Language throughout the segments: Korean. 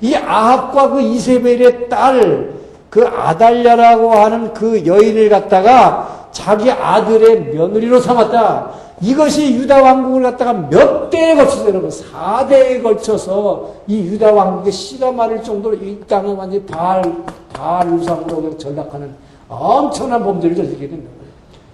이 아합과 그 이세벨의 딸, 그 아달랴라고 하는 그 여인을 갖다가 자기 아들의 며느리로 삼았다. 이것이 유다 왕국을 갖다가 몇 대에 걸쳐서, 여러분, 4대에 걸쳐서 이 유다 왕국의 씨가 마를 정도로 이 땅을 완전히 바알 우상으로 전락하는 엄청난 범죄를 저지르게 된다.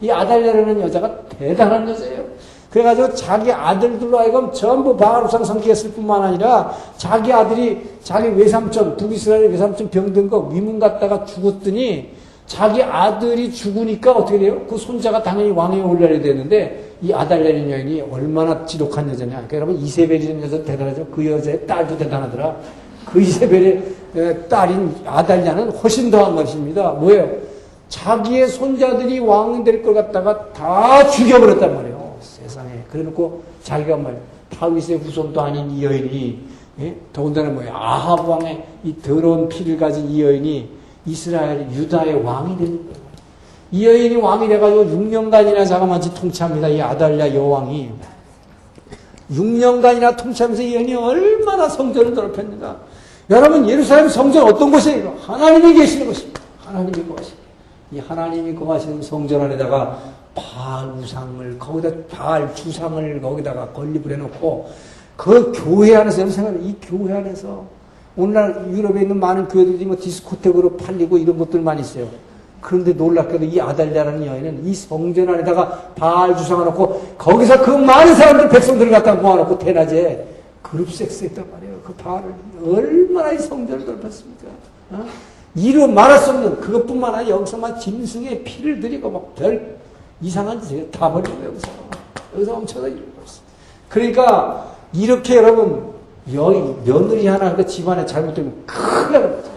이 아달랴라는 여자가 대단한 여자예요. 그래가지고 자기 아들들로 하여금 전부 바알 우상 섬기게 했을 뿐만 아니라 자기 아들이 자기 외삼촌, 북이스라엘 외삼촌 병든 거 위문 갖다가 죽었더니 자기 아들이 죽으니까 어떻게 돼요? 그 손자가 당연히 왕위에 올라야 되는데 이 아달랴라는 여인이 얼마나 지독한 여자냐. 그러니까 여러분 이세벨이라는 여자 대단하죠. 그 여자의 딸도 대단하더라. 그 이세벨의 딸인 아달랴는 훨씬 더한 것입니다. 뭐예요? 자기의 손자들이 왕이 될 걸 갖다가 다 죽여버렸단 말이에요. 세상에. 그래놓고 자기가 다윗의 후손도 아닌 이 여인이, 예? 더군다나 아합 왕의 이 더러운 피를 가진 이 여인이 이스라엘 유다의 왕이 되는 거예요. 이 여인이 왕이 돼가지고 6년간이나 자그마치 통치합니다. 이 아달랴 여왕이 6년간이나 통치하면서 이 여인이 얼마나 성전을 더럽혔는가. 여러분, 예루살렘 성전 어떤 곳이에요? 하나님이 계시는 곳입니다. 하나님이 거하십니다. 이 하나님이 거하시는 성전 안에다가 바알 우상을, 거기다 바알 주상을 거기다가 건립을 해놓고 그 교회 안에서, 여러분 생각해요. 이 교회 안에서 오늘날 유럽에 있는 많은 교회들이 디스코텍으로 팔리고 이런 것들 많이 있어요. 그런데 놀랍게도 이 아달랴라는 여인은 이 성전 안에다가 바알 주상을 놓고 거기서 그 많은 사람들, 백성들을 갖다 모아놓고 대낮에 그룹 섹스했단 말이에요. 그 바알을 얼마나 이 성전을 넓혔습니까? 이루 말할 수 없는 그것뿐만 아니라 여기서만 짐승의 피를 들이고 막 별 이상한 짓을 다 벌리고 여기서 엄청나게 이루고 있어요. 그러니까 이렇게 여러분 며느리 하나 그 집안에 잘못되면 큰일 납니다.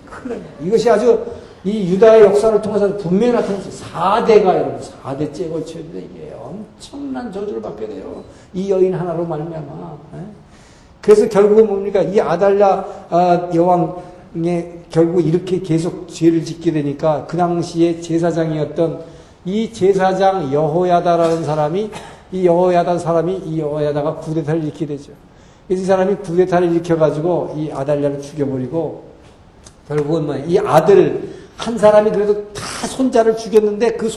큰일 납니다. 이것이 아주 이 유다의 역사를 통해서 분명히 나타났어요. 4대가 여러분 4대째 걸쳐있는데 이게 엄청난 저주를 받게 돼요. 이 여인 하나로 말미암아. 그래서 결국은 뭡니까? 이 아달랴 여왕의 결국 이렇게 계속 죄를 짓게 되니까 그 당시에 제사장이었던 이 제사장 여호야다라는 사람이 이 여호야다가 구데타를 일으키게 되죠. 이 사람이 구데타를 일으켜가지고 이 아달랴를 죽여버리고 결국은 이 아들 한 사람이 그래도 다 손자를 죽였는데 그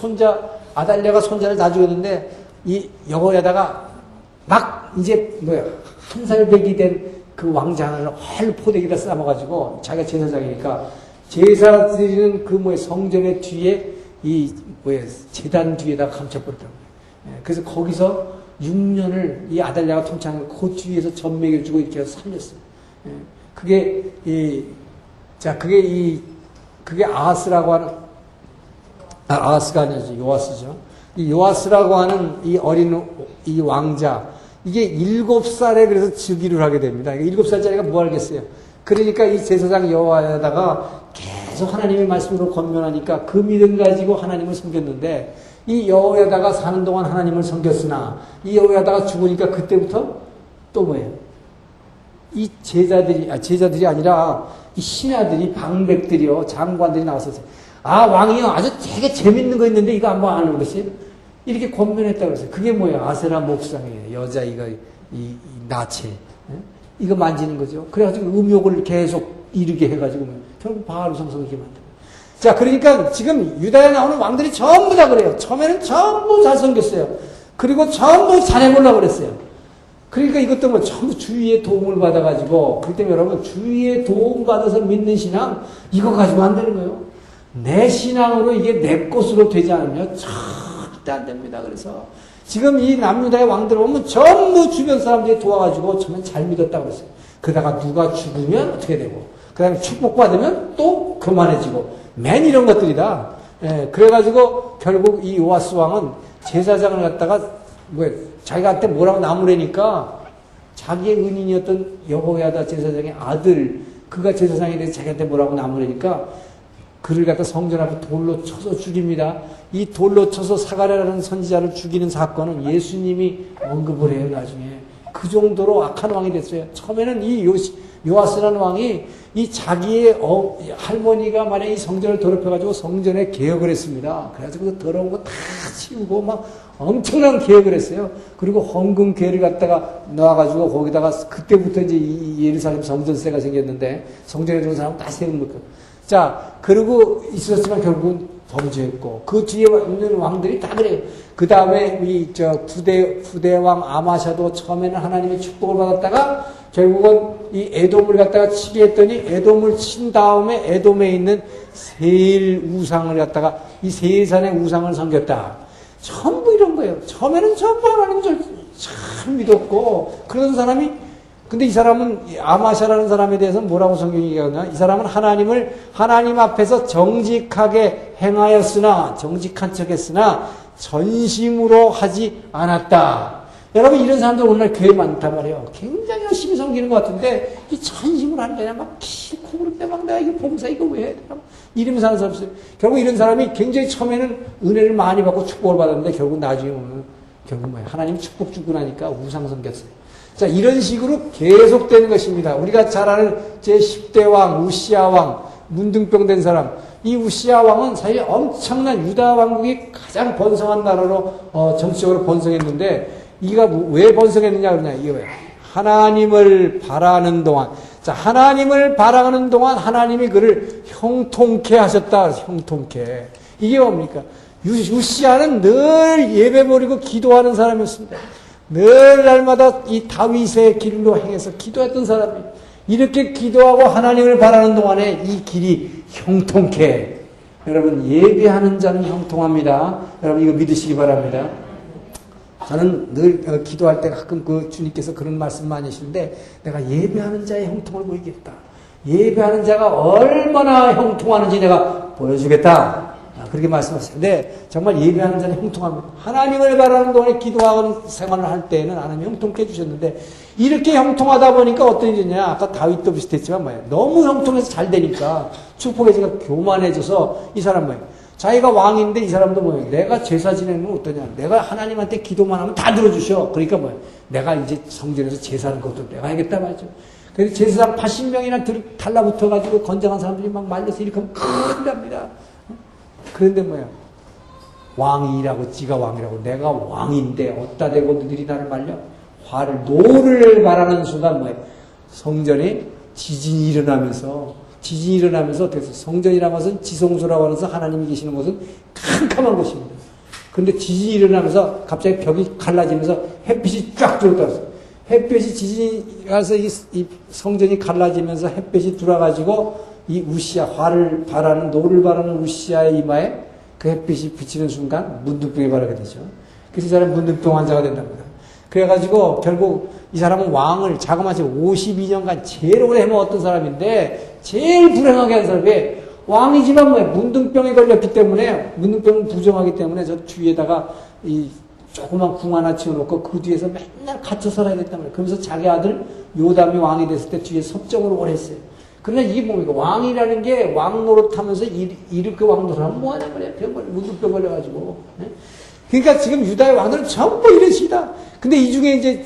아달랴가 손자를 다 죽였는데 이 여호야다가 막 이제 한 살 배기 된 그 왕자 하나를 헐 포대기다 싸먹어가지고 자기가 제사장이니까 제사 드리는 그 성전의 뒤에 제단 뒤에다가 감춰버렸다고. 그래서 거기서 6년을 이 아달랴가 통치하는 그 뒤에서 전 먹여주고 이렇게 해서 살렸어요. 그게 아하스라고 하는, 아하스가 아니죠. 요아스죠. 이 요아스라고 하는 이 어린 이 왕자, 이게 7살에 그래서 즉위를 하게 됩니다. 7살짜리가 뭐 알겠어요. 그러니까 이 제사장 여호야다가 계속 하나님의 말씀으로 권면하니까 그 믿음 가지고 하나님을 섬겼는데 이 여호야다가 사는 동안 하나님을 섬겼으나 이 여호야다가 죽으니까 그때부터 또 뭐예요? 이 제자들이 아니라 이 신하들이, 방백들이요, 장관들이 나왔었어요. 왕이요, 아주 되게 재밌는 거 있는데 이거 한번 아는 것이 이렇게 권면했다고 그랬어요. 그게 뭐예요? 아세라 목상이에요. 여자 이 나체. 이거 만지는 거죠. 그래가지고 음욕을 계속 이르게 해가지고 결국 바알 우상 섬기게 만들어요. 자, 그러니까 지금 유다에 나오는 왕들이 전부 다 그래요. 처음에는 전부 잘 섬겼어요. 그리고 전부 잘해보려고 그랬어요. 그러니까 이것 때문에 전부 주위의 도움을 받아가지고, 그렇기 때문에 여러분, 주위의 도움 받아서 믿는 신앙, 이거 가지고 안 되는 거예요. 내 신앙으로 이게 내 것으로 되지 않으면 절대 안 됩니다. 그래서 지금 이 남유다의 왕들 보면 전부 주변 사람들이 도와가지고 처음엔 잘 믿었다고 그랬어요. 그러다가 누가 죽으면 어떻게 되고, 그 다음에 축복받으면 또 교만해지고, 맨 이런 것들이다. 그래가지고 결국 이 요아스 왕은 제사장을 갖다가 자기한테 뭐라고 나무래니까 자기의 은인이었던 여호야다 제사장의 아들, 그가 제사장에 대해서 자기한테 뭐라고 나무래니까 그를 갖다 성전 앞에 돌로 쳐서 죽입니다. 이 돌로 쳐서 사가랴라는 선지자를 죽이는 사건은 예수님이 언급을 해요, 나중에. 그 정도로 악한 왕이 됐어요. 처음에는 이 요아스라는 왕이 이 자기의 할머니가 만약에 이 성전을 더럽혀가지고 성전에 개혁을 했습니다. 그래가지고 그 더러운 거 다 치우고 막 엄청난 개혁을 했어요. 그리고 헌금궤를 갖다가 넣어가지고 거기다가 그때부터 이제 이 예루살렘 성전세가 생겼는데 성전에 들어온 사람 다 세운 거예요. 자, 그러고 있었지만 결국은 범죄했고 그 뒤에 있는 왕들이 다 그래요. 그 다음에 부대왕 아마샤도 처음에는 하나님의 축복을 받았다가 결국은 이 에돔을 갖다가 치게 했더니 에돔을 친 다음에 에돔에 있는 세일 우상을 갖다가 이 세일산의 우상을 섬겼다. 전부 이런 거예요. 처음에는 전부 하나님을 참 믿었고 그런 사람이 근데 이 사람은 아마샤라는 사람에 대해서 뭐라고 성경이 얘기하냐? 이 사람은 하나님 앞에서 정직하게 행하였으나 정직한 척했으나 전심으로 하지 않았다. 여러분 이런 사람들 오늘날 교회에 많단 말이에요. 굉장히 열심히 섬기는 것 같은데 이 전심으로 하는 게 아니라 막 키고 그런데 막 내가 이거 봉사 이거 왜 해야 되나? 이러면서 하는 사람 있어요. 결국 이런 사람이 굉장히 처음에는 은혜를 많이 받고 축복을 받았는데 결국 나중에 오면 결국 뭐예요? 하나님 축복 주고 나니까 우상 섬겼어요. 자, 이런 식으로 계속되는 것입니다. 우리가 잘 아는 제10대 왕, 우시아 왕, 문둥병 된 사람. 이 우시아 왕은 사실 엄청난 유다 왕국이 가장 번성한 나라로 정치적으로 번성했는데 이가 왜 번성했느냐 그러냐. 이게 왜? 하나님을 바라는 동안. 자, 하나님을 바라는 동안 하나님이 그를 형통케 하셨다. 형통케. 이게 뭡니까? 우시아는 늘 예배 버리고 기도하는 사람이었습니다. 늘 날마다 이 다윗의 길로 행해서 기도했던 사람이 이렇게 기도하고 하나님을 바라는 동안에 이 길이 형통케. 여러분 예배하는 자는 형통합니다. 여러분 이거 믿으시기 바랍니다. 저는 늘 기도할 때 가끔 그 주님께서 그런 말씀 많이 하시는데 내가 예배하는 자의 형통을 보이겠다. 예배하는 자가 얼마나 형통하는지 내가 보여주겠다. 그렇게 말씀하시는데 정말 예배하는 자는 형통합니다. 하나님을 바라는 동안에 기도하는 생활을 할 때에는 하나님이 형통케 해주셨는데 이렇게 형통하다 보니까 어떤 일이냐. 아까 다윗도 비슷했지만 뭐예요. 너무 형통해서 잘 되니까 축복의 제가 교만해져서 이 사람 뭐예요. 자기가 왕인데 이 사람도 뭐예요. 내가 제사 지내면 어떠냐. 내가 하나님한테 기도만 하면 다 들어주셔. 그러니까 뭐예요. 내가 이제 성전에서 제사하는 것도 내가 하겠다 말이죠. 그래서 제사장 80명이나 달라붙어가지고 건장한 사람들이 막 말려서 이렇게 하면 큰일 납니다. 그런데 뭐야? 왕이라고, 지가 왕이라고. 내가 왕인데, 어디다 대고 너희들이 나를 말려? 노를 말하는 순간 뭐야? 성전에 지진이 일어나면서, 어때서? 성전이라는 것은 지성소라고 하면서 하나님이 계시는 곳은 캄캄한 곳입니다. 그런데 지진이 일어나면서 갑자기 벽이 갈라지면서 햇빛이 쫙 들어왔어요. 햇빛이 지진이 가서 이 성전이 갈라지면서 햇빛이 들어와가지고 이 우시아, 노를 바라는 우시아의 이마에 그 햇빛이 비치는 순간 문둥병에 바르게 되죠. 그래서 이 사람은 문둥병 환자가 된답니다. 그래가지고 결국 이 사람은 왕을 자그마치 52년간 제일 오래 해먹었던 사람인데 제일 불행하게 한 사람이 왕이지만 뭐예요? 문둥병에 걸렸기 때문에 문둥병은 부정하기 때문에 저 뒤에다가 이 조그만 궁 하나 치워놓고 그 뒤에서 맨날 갇혀 살아야 됐단 말이에요. 그러면서 자기 아들 요담이 왕이 됐을 때 뒤에 섭정으로 오래 했어요. 그러나 이게 뭡니까? 왕이라는 게 왕 노릇하면서 이렇게 왕 노릇하면 뭐하냐 말이야. 문둥병 걸려가지고. 그러니까 지금 유다의 왕들은 전부 이러시다. 근데 이 중에 이제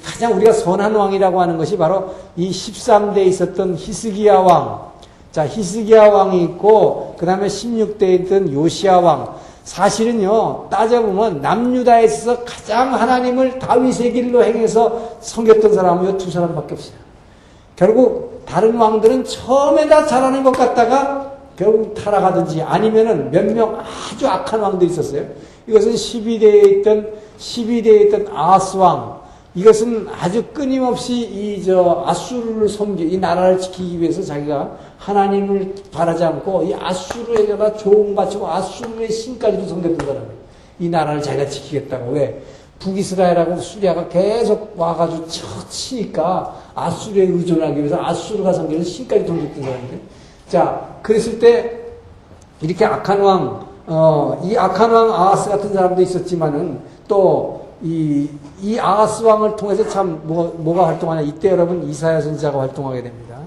가장 우리가 선한 왕이라고 하는 것이 바로 이 13대에 있었던 히스기야 왕. 자, 히스기야 왕이 있고, 그 다음에 16대에 있던 요시야 왕. 사실은요, 따져보면 남유다에 있어서 가장 하나님을 다윗의 길로 행해서 섬겼던 사람은 두 사람밖에 없어요. 결국 다른 왕들은 처음에 다 잘하는 것 같다가 결국 타락하든지 아니면은 몇 명 아주 악한 왕들이 있었어요. 이것은 12대에 있던 아하스 왕. 이것은 아주 끊임없이 아수르를 이 나라를 지키기 위해서 자기가 하나님을 바라지 않고 이 아수르에다가 조언 바치고 아수르의 신까지도 섬겼던 사람이에요. 이 나라를 자기가 지키겠다고. 왜? 북이스라엘하고 수리아가 계속 와가지고 치니까 아수르에 의존하기 위해서 아수르가 섬기는 신까지 섬겼던 사람인데. 자, 그랬을 때 이렇게 악한 왕, 이 악한 왕 아하스 같은 사람도 있었지만은 또 이 아하스 왕을 통해서 참 뭐가 활동하냐. 이때 여러분 이사야 선지자가 활동하게 됩니다.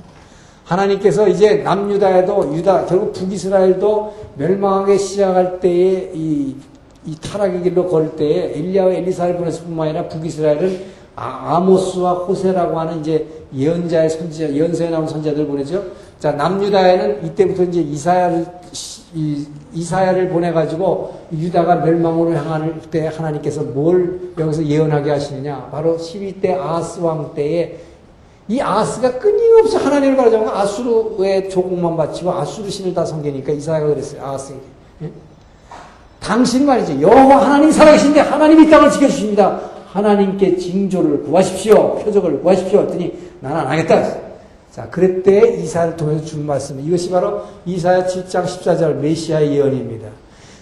하나님께서 이제 남유다에도 결국 북이스라엘도 멸망하기 시작할 때에 이 타락의 길로 걸을 때에 엘리야와 엘리사를 보냈을 뿐만 아니라 북이스라엘은 아모스와 호세라고 하는 이제 예언자의 선지자, 예언서에 나온 선지자들 보내죠. 자, 남유다에는 이때부터 이제 이사야를 보내가지고 유다가 멸망으로 향할 때 하나님께서 뭘 여기서 예언하게 하시느냐. 바로 12대 아하스 왕 때에 이 아하스가 끊임없이 하나님을 바라자고 아수르의 조공만 바치고 아수르 신을 다 섬기니까 이사야가 그랬어요. 아하스에게. 예? 당신 말이죠. 여호와 하나님 살아계신데 하나님이 이 땅을 지켜주십니다. 하나님께 징조를 구하십시오. 표적을 구하십시오. 했더니 나는 안 하겠다. 자, 그랬때 이사야를 통해서 준 말씀. 이것이 바로 이사야 7장 14절 메시아의 예언입니다.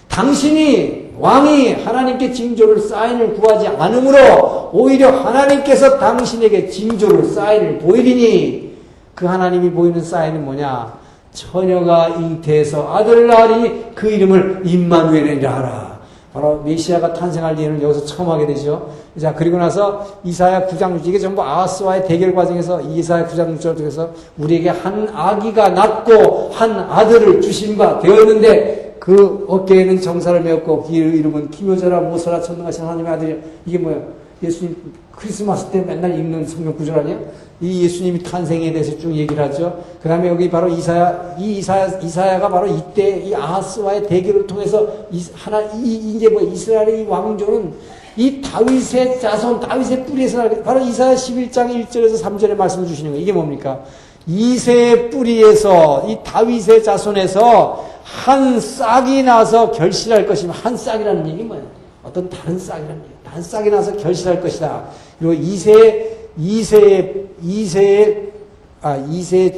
당신이 왕이 하나님께 징조를 사인을 구하지 않으므로 오히려 하나님께서 당신에게 징조를 사인을 보이리니 그 하나님이 보이는 사인은 뭐냐? 처녀가 잉태해서 아들을 낳으니 그 이름을 임마누엘이라 하라. 바로 메시아가 탄생할 예언을 여기서 처음 하게 되죠. 자, 그리고 나서 이사야 9장 6절, 이게 전부 아하스와의 대결 과정에서 이사야 9장 6절을 통해서 우리에게 한 아기가 낳고 한 아들을 주신 바 되었는데 그 어깨에는 정사를 메었고 그 이름은 기묘자라 모서라 천능하신 하나님의 아들이야. 이게 뭐야? 예수님 크리스마스 때 맨날 읽는 성경 구절 아니야? 이 예수님이 탄생에 대해서 쭉 얘기를 하죠. 그 다음에 여기 바로 이사야가 바로 이때 이 아하스와의 대결을 통해서 이제 뭐 이스라엘의 이 왕조는 이 다윗의 자손, 다윗의 뿌리에서 바로 이사야 11장 1절에서 3절에 말씀을 주시는 거예요. 이게 뭡니까? 이새의 뿌리에서, 이 다윗의 자손에서 한 싹이 나서 결실할 것이면, 한 싹이라는 얘기 뭐예요? 어떤 다른 싹이라는 얘기. 한 싹이 나서 결실할 것이다. 그리고 이새의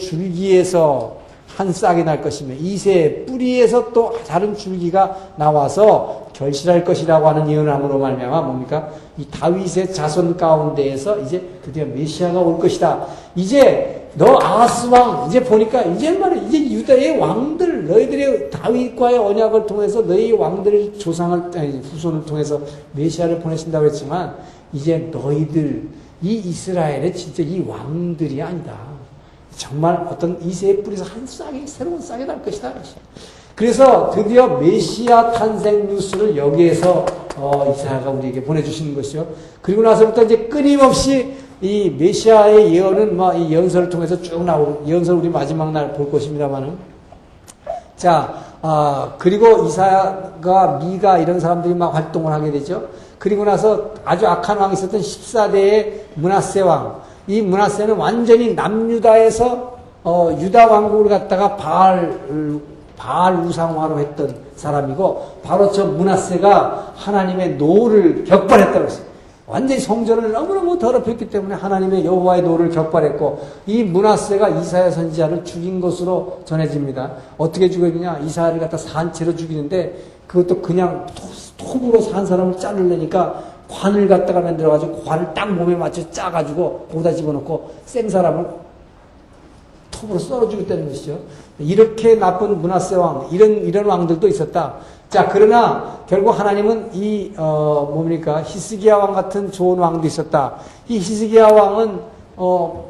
줄기에서 한 싹이 날 것이며, 이새의 뿌리에서 또 다른 줄기가 나와서 결실할 것이라고 하는 예언함으로 말미암아 뭡니까? 이 다윗의 자손 가운데에서 이제 드디어 메시아가 올 것이다. 이제 너 아하스 왕, 이제 보니까 이제 유다의 왕들, 너희들의 다윗과의 언약을 통해서 너희 왕들의 후손을 통해서 메시아를 보내신다고 했지만 이제 너희들 이 이스라엘의 진짜 이 왕들이 아니다. 정말 어떤 이새의 뿌리에서 한 싹이 새로운 싹이 날 것이다. 그래서 드디어 메시아 탄생 뉴스를 여기에서 이사야가 우리에게 보내주시는 것이죠. 그리고 나서부터 이제 끊임없이 이 메시아의 예언은 이 예언서를 통해서 쭉 나오고, 예언서를 우리 마지막 날 볼 것입니다만은. 자, 그리고 이사야가 미가 이런 사람들이 막 활동을 하게 되죠. 그리고 나서 아주 악한 왕이 있었던 14대의 므낫세 왕. 이 므낫세는 완전히 남유다에서 유다 왕국을 갖다가 바알 우상화로 했던 사람이고, 바로 저 므낫세가 하나님의 노를 격발했다고 했어요. 완전히 성전을 너무너무 더럽혔기 때문에 하나님의 여호와의 노를 격발했고, 이 므낫세가 이사야 선지자를 죽인 것으로 전해집니다. 어떻게 죽였느냐? 이사야를 갖다 산채로 죽이는데 그것도 그냥 톱으로 산 사람을 자르려니까 관을 갖다가 만들어가지고 관을 딱 몸에 맞춰 짜가지고 거기다 집어넣고 생 사람을 톱으로 썰어 죽였다는 것이죠. 이렇게 나쁜 므낫세 왕, 이런 왕들도 있었다. 자, 그러나 결국 하나님은 히스기야 왕 같은 좋은 왕도 있었다. 이 히스기야 왕은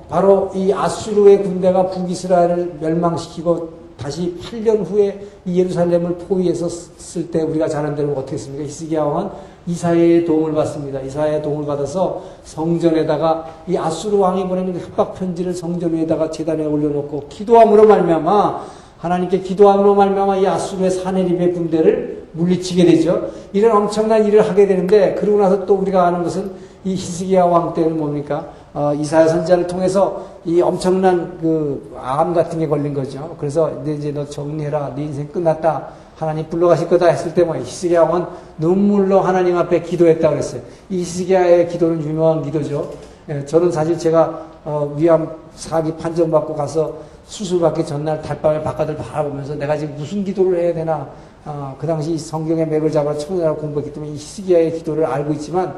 바로 이 아수르의 군대가 북이스라엘을 멸망시키고 다시 8년 후에 이 예루살렘을 포위해서 쓸 때 우리가 잘 아는 대로 어떻게 했습니까? 히스기야 왕은 이사야의 도움을 받습니다. 이사야의 도움을 받아서 성전에다가 이 아수르 왕이 보내는 협박 편지를 성전 위에다가 제단에 올려놓고 기도함으로 말미암아, 하나님께 기도함으로 말미암아 이 아수르의 사네립의 군대를 물리치게 되죠. 이런 엄청난 일을 하게 되는데, 그러고 나서 또 우리가 아는 것은 이 히스기야 왕 때는 뭡니까? 이사야 선지자를 통해서 이 엄청난 암 같은 게 걸린 거죠. 그래서 이제 너 정리해라. 네 인생 끝났다. 하나님 불러가실 거다 했을 때 히스기야 왕은 눈물로 하나님 앞에 기도했다고 그랬어요. 이 히스기야의 기도는 유명한 기도죠. 저는 사실 제가 위암 사기 판정받고 가서 수술받기 전날 달밤에 바깥을 바라보면서 내가 지금 무슨 기도를 해야 되나, 그 당시 성경의 맥을 잡아 청년하고 공부했기 때문에 이 히스기야의 기도를 알고 있지만,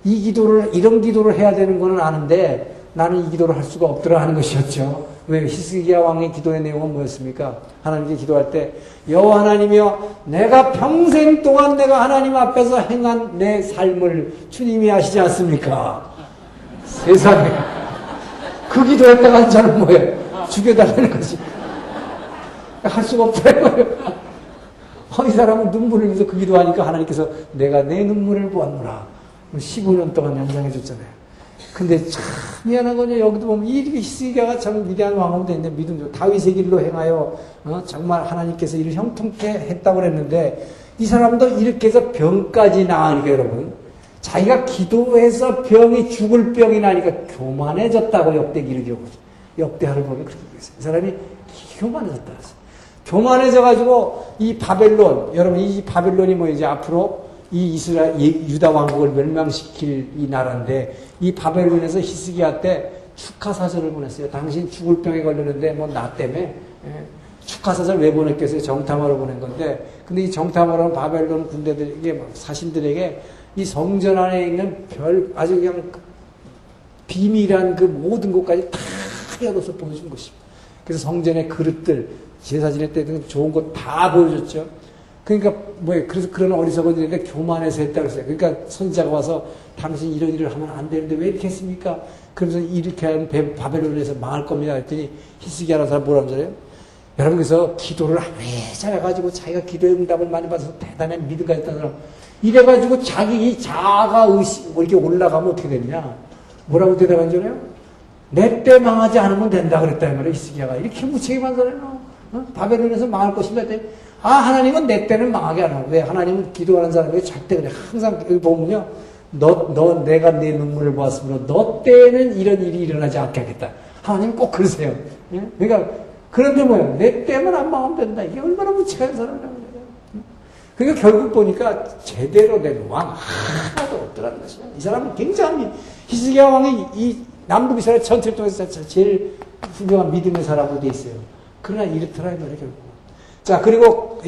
이런 기도를 해야 되는 거는 아는데 나는 이 기도를 할 수가 없더라 하는 것이었죠. 왜? 히스기야 왕의 기도의 내용은 뭐였습니까? 하나님께 기도할 때, 여호와 하나님이여, 내가 평생 동안 내가 하나님 앞에서 행한 내 삶을 주님이 아시지 않습니까? 세상에. 그 기도했다가 한 자는 뭐예요? 죽여달라는 거지. 할 수가 없더라고요. 이 사람은 눈물을 흘리면서 그 기도하니까 하나님께서 내가 내 눈물을 보았노라. 15년 동안 연장해 줬잖아요. 근데 참 미안한 거냐, 여기도 보면 이 히스기야가 참 위대한 왕으로 됐는데 믿음, 다윗의 길로 행하여 정말 하나님께서 이를 형통케 했다고 그랬는데 이 사람도 이렇게 해서 병까지 나으니까 여러분, 자기가 기도해서 병이 죽을 병이 나니까 교만해졌다고 역대기를 기록하죠. 역대하를 보면 그렇게 보겠어요. 이 사람이 교만해졌다 그랬어요. 교만해져가지고 이 바벨론, 여러분 이 바벨론이 뭐 이제 앞으로 이 유다 왕국을 멸망시킬 이 나라인데 이 바벨론에서 히스기야 때 축하사절을 보냈어요. 당신 죽을 병에 걸렸는데 뭐 나 때문에 축하사절 왜 보냈겠어요? 정탐하러 보낸 건데 근데 이 정탐하러 바벨론 군대들에게 사신들에게 이 성전 안에 있는 아주 그냥 비밀한 그 모든 것까지 다 열어서 보여준 것입니다. 그래서 성전의 그릇들, 제사 지낼 때 좋은 것 다 보여줬죠. 그러니까 그래서 그런 어리석은들인데 교만해서 했다 그랬어요. 그러니까 선지자가 와서 당신 이런 일을 하면 안 되는데 왜 이렇게 했습니까? 그러면서 이렇게 하면 바벨론에서 망할 겁니다. 했더니 히스기야라는 사람 뭐라는 줄 알아요? 여러분 그래서 기도를 아무리 잘해가지고 자기가 기도의 응답을 많이 받아서 대단한 믿음 가졌다는 사람 이래가지고 자기 자아가 이렇게 올라가면 어떻게 되느냐? 뭐라고 대답한 줄 알아요? 내 때 망하지 않으면 된다 그랬다 이 말이에요. 히스기야가 이렇게 무책임한 사람이에요. 바벨론에서 망할 것인가 했더니 하나님은 내 때는 망하게 안 하고 왜 하나님은 기도하는 사람에게 절대 그래. 항상 여기 보면요. 내가 내 눈물을 보았으므로 너 때에는 이런 일이 일어나지 않게 하겠다. 하나님 꼭 그러세요. 예? 그러니까 그런데 뭐예요? 내 때만 안 망하면 된다. 이게 얼마나 무책임한 사람이라고 그래요. 그러니까 결국 보니까 제대로 된 왕 하나도 없더라는 것이죠. 이 사람은 굉장히 히스기야 왕이 이 남북 이스라엘 전체를 통해서 제일 훌륭한 믿음의 사람으로 돼 있어요. 그러나 이렇더라 이 말이에요. 결국. 자, 그리고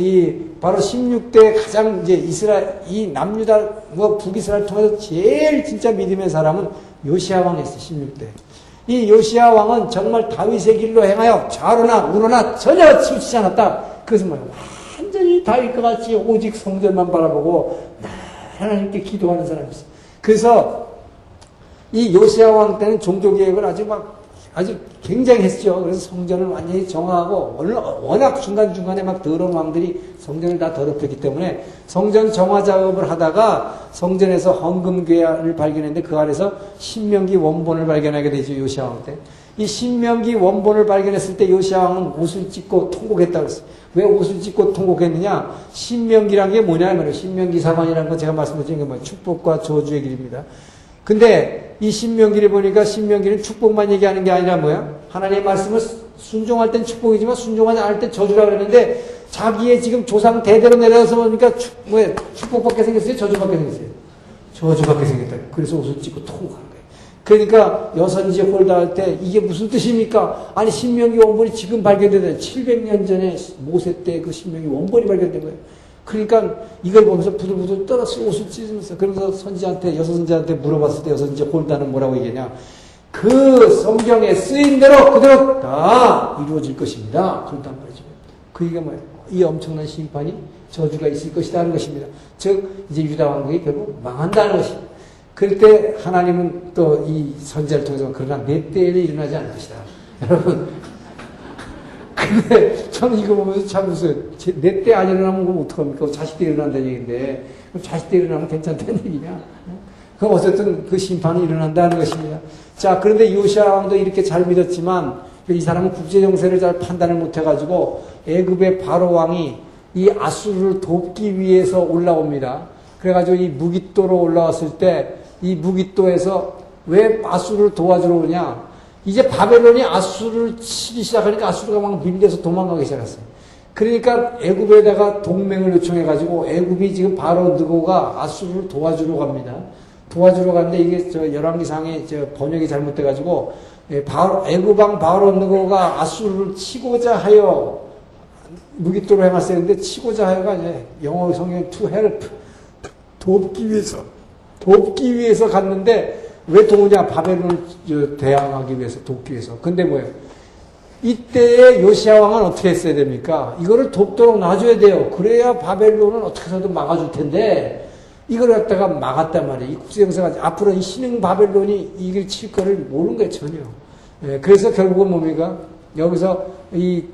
바로 16대 가장 이제 이 남유다, 북이스라엘 통해서 제일 진짜 믿음의 사람은 요시야 왕이었어요, 16대. 이 요시야 왕은 정말 다윗의 길로 행하여 좌로나 우로나 전혀 치우치지 않았다. 그래서 완전히 다윗과 같이 오직 성전만 바라보고 하나님께 기도하는 사람이었어요. 그래서 이 요시야 왕 때는 종교개혁을 아주 굉장히 했죠. 그래서 성전을 완전히 정화하고, 워낙 중간중간에 막 더러운 왕들이 성전을 다 더럽혔기 때문에 성전 정화 작업을 하다가 성전에서 헌금궤를 발견했는데 그 안에서 신명기 원본을 발견하게 되죠. 요시야 왕 때. 이 신명기 원본을 발견했을 때 요시야 왕은 옷을 찢고 통곡했다고 했어요. 왜 옷을 찢고 통곡했느냐? 신명기란 게 뭐냐? 말이에요. 신명기 사관이라는 건 제가 말씀드린 게 축복과 저주의 길입니다. 근데 이 신명기를 보니까 신명기는 축복만 얘기하는 게 아니라 뭐야? 하나님의 말씀을 순종할 땐 축복이지만 순종하지 않을 땐 저주라고 그랬는데 자기의 지금 조상 대대로 내려와서 보니까 축복받게 생겼어요? 저주받게 생겼어요? 저주받게 생겼다. 그래서 옷을 찢고 통곡하는 거예요. 그러니까 여선지 홀다할 때 이게 무슨 뜻입니까? 아니 신명기 원본이 지금 발견되는 700년 전에 모세 때 그 신명기 원본이 발견된 거예요. 그러니까 이걸 보면서 부들부들 떨어서 옷을 찢으면서 그러면서 여선지한테 물어봤을 때 여선지 홀다는 뭐라고 얘기하냐. 그 성경에 쓰인 대로 그대로 다 이루어질 것입니다. 그런단 말이죠. 그 얘기가 뭐예요? 이 엄청난 심판이 저주가 있을 것이다 하는 것입니다. 즉 이제 유다 왕국이 결국 망한다는 것입니다. 그럴 때 하나님은 또 이 선지자를 통해서 그러나 내 때에는 일어나지 않을 것이다. 여러분 근데 저는 이거 보면서 참 웃어요. 내 때 안 일어나면 그럼 어떡합니까? 자식 때 일어난다는 얘기인데 그럼 자식 때 일어나면 괜찮다는 얘기냐? 그럼 어쨌든 그 심판이 일어난다는 것입니다. 자, 그런데 요시야 왕도 이렇게 잘 믿었지만 이 사람은 국제 정세를 잘 판단을 못해가지고 애굽의 바로 왕이 이 아수르를 돕기 위해서 올라옵니다. 그래가지고 이 무깃도로 올라왔을 때 이 무깃도에서 왜 아수르를 도와주러 오냐? 이제 바벨론이 아수르를 치기 시작하니까 아수르가 막 밀려서 도망가기 시작했어요. 그러니까 애굽에다가 동맹을 요청해가지고 애굽이 지금 바로 느고가 아수르를 도와주러 갑니다. 도와주러 갔는데 이게 열왕기상에 번역이 잘못돼가지고 애굽 왕 바로 느고가 아수르를 치고자 하여 무깃도로 행했어야 했는데 치고자 하여가 이제 영어 성경 to help 돕기 위해서 갔는데 왜 도우냐? 바벨론을 대항하기 위해서, 돕기 위해서. 근데 뭐예요? 이때의 요시야 왕은 어떻게 했어야 됩니까? 이거를 돕도록 놔줘야 돼요. 그래야 바벨론은 어떻게 해서든 막아줄 텐데, 이걸 갖다가 막았단 말이에요. 이 국제정세가, 앞으로 이 신흥 바벨론이 이길 칠 거를 모르는 거예요, 전혀. 예, 그래서 결국은 뭡니까? 여기서 이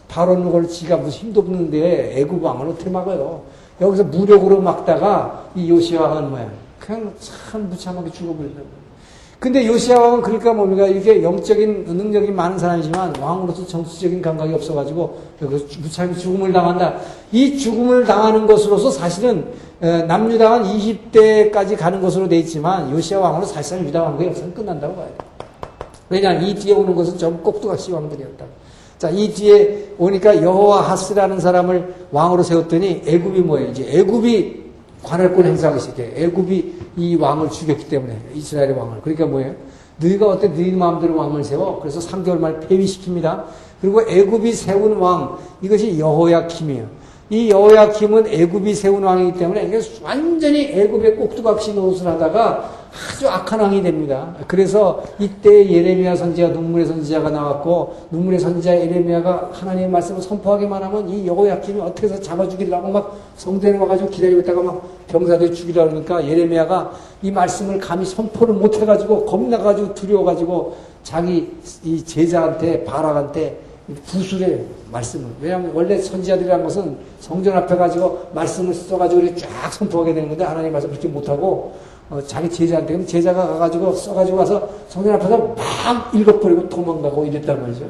바로누고를 지가 무슨 힘도 없는데 애굽 왕을 어떻게 막아요? 여기서 무력으로 막다가 이 요시야 왕은 뭐야? 그냥 참 무참하게 죽어버린다고. 근데 요시야 왕은 그러니까 뭡니까? 이렇게 영적인 능력이 많은 사람이지만 왕으로서 정치적인 감각이 없어가지고 무참히 죽음을 당한다. 이 죽음을 당하는 것으로서 사실은 남유다는 20대까지 가는 것으로 돼 있지만 요시야 왕으로 사실상 유다 왕국의 역사는 끝난다고 봐야 돼. 왜냐하면 이 뒤에 오는 것은 전부 꼭두각시 왕들이었다. 자, 이 뒤에 오니까 여호와하스라는 사람을 왕으로 세웠더니 애굽이 뭐예요? 이제 애굽이 관할권 행사하기 시작해. 애굽이 이 왕을 죽였기 때문에 이스라엘의 왕을. 그러니까 뭐예요? 너희가 어때? 너희 마음대로 왕을 세워. 그래서 3개월 만에 폐위시킵니다. 그리고 애굽이 세운 왕, 이것이 여호야킴이에요. 이 여호야킴은 애굽이 세운 왕이기 때문에 이게 완전히 애굽의 꼭두각시 노릇을 하다가 아주 악한 왕이 됩니다. 그래서 이때 예레미야 선지자, 눈물의 선지자가 나왔고, 눈물의 선지자 예레미야가 하나님의 말씀을 선포하기만 하면 이 여호야킴이 어떻게 해서 잡아 죽이려고 막 성전에 와가지고 기다리고 있다가 막 병사들이 죽이려고 그러니까 예레미야가 이 말씀을 감히 선포를 못 해가지고 겁나가지고 두려워가지고 자기 이 제자한테 바락한테 구술해 말씀을. 왜냐하면 원래 선지자들이라는 것은 성전 앞에 가지고 말씀을 써가지고 쫙 선포하게 되는 건데 하나님 말씀 그렇게 못하고 자기 제자한테 그럼 제자가 가가지고 써가지고 와서 성전 앞에서 막 읽어버리고 도망가고 이랬단 말이죠.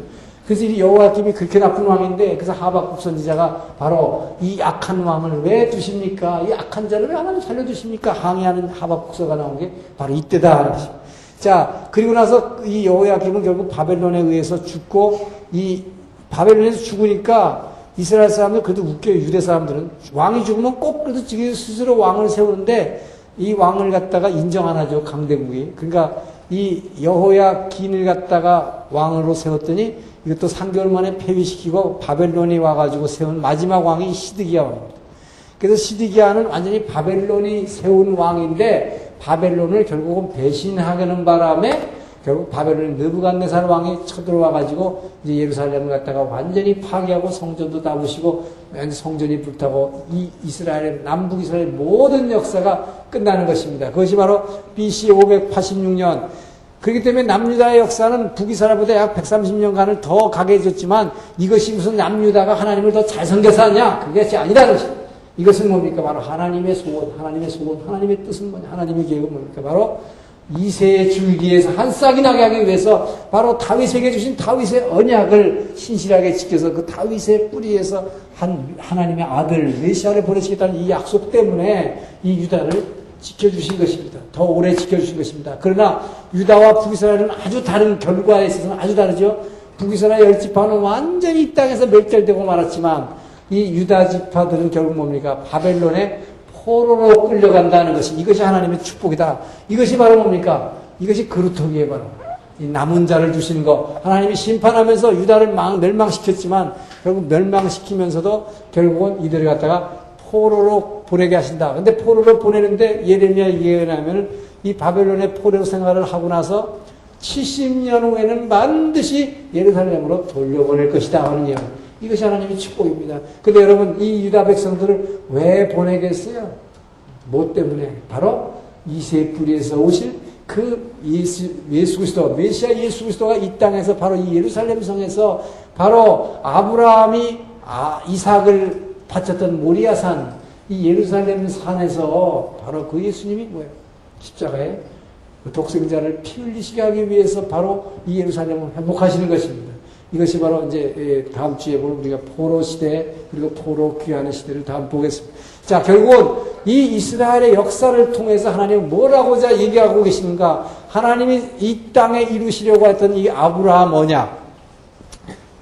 그래서 이 여호야김이 그렇게 나쁜 왕인데 그래서 하박국 선지자가 바로 이 악한 왕을 왜 두십니까? 이 악한 자를 왜 하나님 살려두십니까? 항의하는 하박국서가 나온 게 바로 이때다 하는 것입니다. 자, 그리고 나서 이 여호야김은 결국 바벨론에 의해서 죽고 이 바벨론에서 죽으니까 이스라엘 사람들 그래도 웃겨요. 유대 사람들은 왕이 죽으면 꼭 그래도 스스로 왕을 세우는데 이 왕을 갖다가 인정 안 하죠. 강대국이. 그러니까 이 여호야긴을 갖다가 왕으로 세웠더니 이것도 3개월 만에 폐위시키고 바벨론이 와가지고 세운 마지막 왕이 시드기야 왕입니다. 그래서 시드기야는 완전히 바벨론이 세운 왕인데 바벨론을 결국은 배신하는 바람에 결국 바벨론 느부갓네살 왕이 쳐들어와가지고 이제 예루살렘을 갖다가 완전히 파괴하고 성전도 다 부시고 성전이 불타고 이 이스라엘 남북 이스라엘 모든 역사가 끝나는 것입니다. 그것이 바로 BC 586년. 그렇기 때문에 남유다의 역사는 북이스라엘보다 약 130년간을 더 가게 해줬지만 이것이 무슨 남유다가 하나님을 더 잘 섬겨서 하냐? 그것이 아니라는 것입니다. 이것은 뭡니까? 바로 하나님의 소원, 하나님의 뜻은 뭐냐? 하나님의 계획은 뭡니까? 바로 이새의 줄기에서 한 싹이 나게 하기 위해서 바로 다윗에게 주신 다윗의 언약을 신실하게 지켜서 그 다윗의 뿌리에서 하나님의 아들 메시아를 보내시겠다는 이 약속 때문에 이 유다를 지켜주신 것입니다. 더 오래 지켜주신 것입니다. 그러나 유다와 북이스라엘은 아주 다른 결과에 있어서는 아주 다르죠. 북이스라엘 10지파는 완전히 이 땅에서 멸절되고 말았지만 이 유다 지파들은 결국 뭡니까? 바벨론의 포로로 끌려간다는 것이 이것이 하나님의 축복이다. 이것이 바로 뭡니까? 이것이 그루터기에 바로 이 남은 자를 주시는 거. 하나님이 심판하면서 유다를 멸망시켰지만 결국 멸망시키면서도 결국은 이들을 갖다가 포로로 보내게 하신다. 근데 포로로 보내는데 예레미야 예언하면 이 바벨론의 포로 생활을 하고 나서 70년 후에는 반드시 예루살렘으로 돌려보낼 것이다 하는 예언. 이것이 하나님의 축복입니다. 근데 여러분, 이 유다 백성들을 왜 보내겠어요? 뭐 때문에? 바로 이새 뿌리에서 오실 그 예수 그리스도, 메시아 예수 그리스도가 이 땅에서 바로 이 예루살렘 성에서 바로 아브라함이 이삭을 바쳤던 모리아산, 이 예루살렘 산에서 바로 그 예수님이 뭐예요? 십자가에 독생자를 피 흘리시게 하기 위해서 바로 이 예루살렘을 회복하시는 것입니다. 이것이 바로 이제 다음 주에 볼 우리가 포로 시대 그리고 포로 귀환의 시대를 다음 보겠습니다. 자, 결국은 이 이스라엘의 역사를 통해서 하나님은 뭐라고자 얘기하고 계시는가? 하나님이 이 땅에 이루시려고 했던 이 아브라함 언약.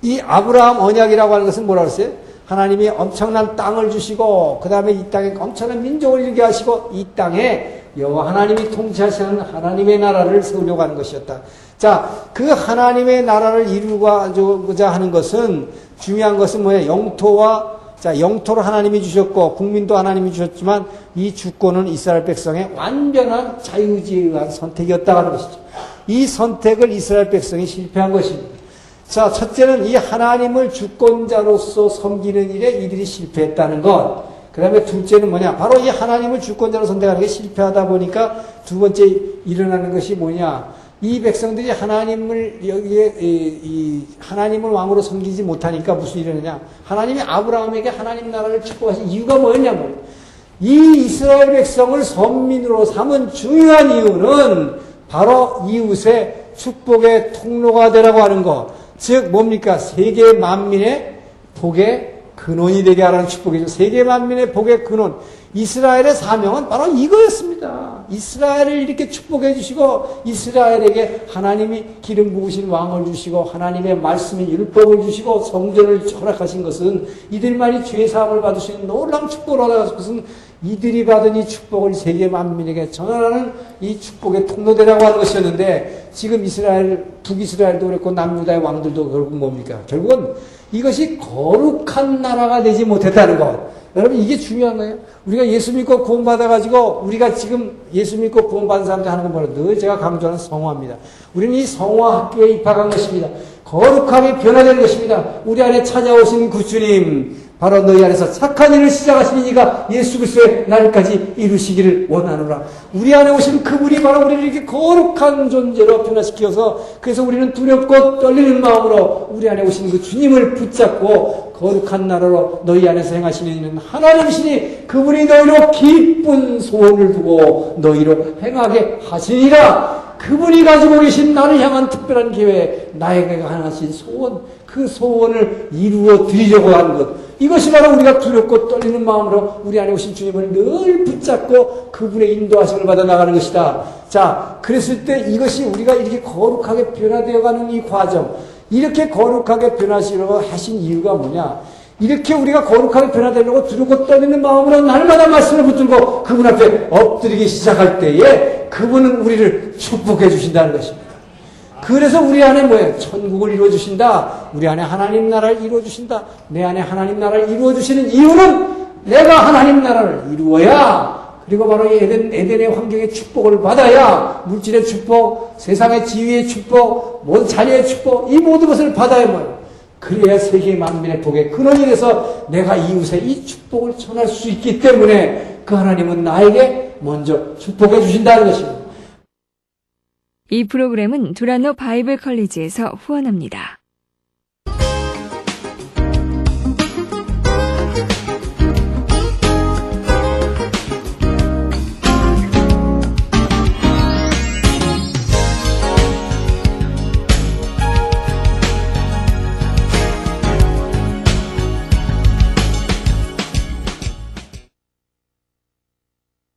이 아브라함 언약이라고 하는 것은 뭐라고 했어요? 하나님이 엄청난 땅을 주시고 그 다음에 이 땅에 엄청난 민족을 이루게 하시고 이 땅에 여호와 하나님이 통치하시는 하나님의 나라를 세우려고 하는 것이었다. 자, 그 하나님의 나라를 이루고자 하는 것은 중요한 것은 뭐예요? 영토를 하나님이 주셨고 국민도 하나님이 주셨지만 이 주권은 이스라엘 백성의 완전한 자유의지에 의한 선택이었다고 하는 것이죠. 이 선택을 이스라엘 백성이 실패한 것입니다. 자, 첫째는 이 하나님을 주권자로서 섬기는 일에 이들이 실패했다는 것. 그 다음에 둘째는 뭐냐? 바로 이 하나님을 주권자로 선택하는 게 실패하다 보니까 두 번째 일어나는 것이 뭐냐? 이 백성들이 하나님을 하나님을 왕으로 섬기지 못하니까 무슨 일이 일어나냐? 하나님이 아브라함에게 하나님 나라를 축복하신 이유가 뭐였냐면 이 이스라엘 백성을 선민으로 삼은 중요한 이유는 바로 이웃의 축복의 통로가 되라고 하는 것. 즉 뭡니까? 세계 만민의 복의 근원이 되게 하라는 축복이죠. 세계 만민의 복의 근원. 이스라엘의 사명은 바로 이거였습니다. 이스라엘을 이렇게 축복해 주시고 이스라엘에게 하나님이 기름 부으신 왕을 주시고 하나님의 말씀의 율법을 주시고 성전을 허락하신 것은 이들만이 죄 사함을 받을 수 있는 놀라운 축복을 얻어가서 것은 이들이 받은 이 축복을 세계 만민에게 전하라는 이 축복의 통로되라고 하는 것이었는데 지금 이스라엘, 북이스라엘도 그랬고 남유다의 왕들도 결국 뭡니까? 결국은 이것이 거룩한 나라가 되지 못했다는 것. 여러분 이게 중요한 거예요. 우리가 예수 믿고 구원받아가지고 우리가 지금 예수 믿고 구원받은 사람들 하는 건 바로 늘 제가 강조하는 성화입니다. 우리는 이 성화 학교에 입학한 것입니다. 거룩하게 변화된 것입니다. 우리 안에 찾아오신 그 주님 바로 너희 안에서 착한 일을 시작하시는 이가 예수 그리스도의 날까지 이루시기를 원하노라. 우리 안에 오신 그분이 바로 우리를 이렇게 거룩한 존재로 변화시켜서 그래서 우리는 두렵고 떨리는 마음으로 우리 안에 오신 그 주님을 붙잡고 거룩한 나라로 너희 안에서 행하시는 하나님이시니 그분이 너희로 기쁜 소원을 두고 너희로 행하게 하시니라. 그분이 가지고 계신 나를 향한 특별한 계획, 나에게 하나신 소원, 그 소원을 이루어 드리려고 하는 것. 이것이 바로 우리가 두렵고 떨리는 마음으로 우리 안에 오신 주님을 늘 붙잡고 그분의 인도하심을 받아 나가는 것이다. 자, 그랬을 때 이것이 우리가 이렇게 거룩하게 변화되어가는 이 과정, 이렇게 거룩하게 변화시려고 하신 이유가 뭐냐? 이렇게 우리가 거룩하게 변화되려고 두렵고 떨리는 마음으로 날마다 말씀을 붙들고 그분 앞에 엎드리기 시작할 때에 그분은 우리를 축복해 주신다는 것입니다. 그래서 우리 안에 뭐예요? 천국을 이루어주신다. 우리 안에 하나님 나라를 이루어주신다. 내 안에 하나님 나라를 이루어주시는 이유는 내가 하나님 나라를 이루어야 그리고 바로 이 에덴의 환경의 축복을 받아야 물질의 축복, 세상의 지위의 축복, 모든 자녀의 축복 이 모든 것을 받아야 뭐예요? 그래야 세계 만민의 복의 근원이 돼서 내가 이웃에 이 축복을 전할 수 있기 때문에 그 하나님은 나에게 먼저 축복해 주신다는 것입니다. 이 프로그램은 두란노 바이블 컬리지에서 후원합니다.